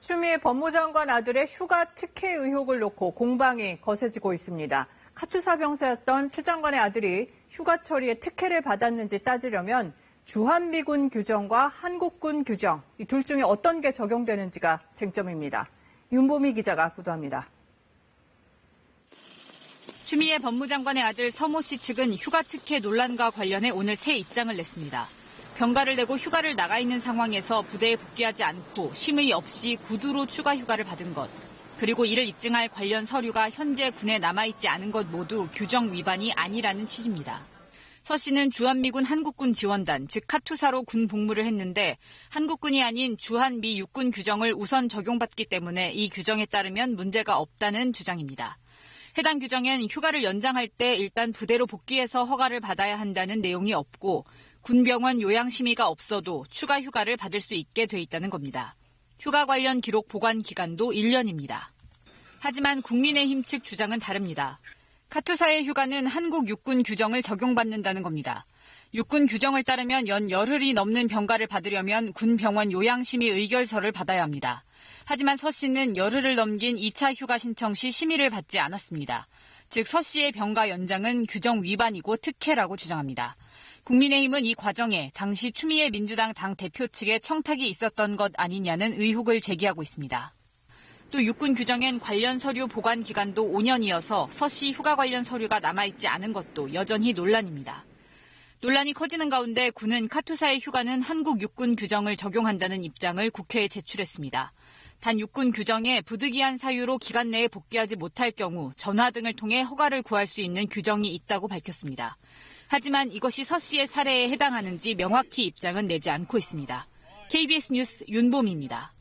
추미애 법무장관 아들의 휴가 특혜 의혹을 놓고 공방이 거세지고 있습니다. 카투사 병사였던 추 장관의 아들이 휴가 처리에 특혜를 받았는지 따지려면 주한미군 규정과 한국군 규정, 이 둘 중에 어떤 게 적용되는지가 쟁점입니다. 윤보미 기자가 보도합니다. 추미애 법무장관의 아들 서모 씨 측은 휴가 특혜 논란과 관련해 오늘 새 입장을 냈습니다. 병가를 내고 휴가를 나가 있는 상황에서 부대에 복귀하지 않고 심의 없이 구두로 추가 휴가를 받은 것, 그리고 이를 입증할 관련 서류가 현재 군에 남아있지 않은 것 모두 규정 위반이 아니라는 취지입니다. 서 씨는 주한미군 한국군 지원단, 즉 카투사로 군 복무를 했는데 한국군이 아닌 주한미 육군 규정을 우선 적용받기 때문에 이 규정에 따르면 문제가 없다는 주장입니다. 해당 규정엔 휴가를 연장할 때 일단 부대로 복귀해서 허가를 받아야 한다는 내용이 없고 군병원 요양 심의가 없어도 추가 휴가를 받을 수 있게 돼 있다는 겁니다. 휴가 관련 기록 보관 기간도 1년입니다. 하지만 국민의힘 측 주장은 다릅니다. 카투사의 휴가는 한국 육군 규정을 적용받는다는 겁니다. 육군 규정을 따르면 연 열흘이 넘는 병가를 받으려면 군병원 요양심의 의결서를 받아야 합니다. 하지만 서 씨는 열흘을 넘긴 2차 휴가 신청 시 심의를 받지 않았습니다. 즉 서 씨의 병가 연장은 규정 위반이고 특혜라고 주장합니다. 국민의힘은 이 과정에 당시 추미애 민주당 당대표 측의 청탁이 있었던 것 아니냐는 의혹을 제기하고 있습니다. 또 육군 규정엔 관련 서류 보관 기간도 5년이어서 서 씨 휴가 관련 서류가 남아있지 않은 것도 여전히 논란입니다. 논란이 커지는 가운데 군은 카투사의 휴가는 한국 육군 규정을 적용한다는 입장을 국회에 제출했습니다. 단 육군 규정에 부득이한 사유로 기간 내에 복귀하지 못할 경우 전화 등을 통해 허가를 구할 수 있는 규정이 있다고 밝혔습니다. 하지만 이것이 서 씨의 사례에 해당하는지 명확히 입장은 내지 않고 있습니다. KBS 뉴스 윤보미입니다.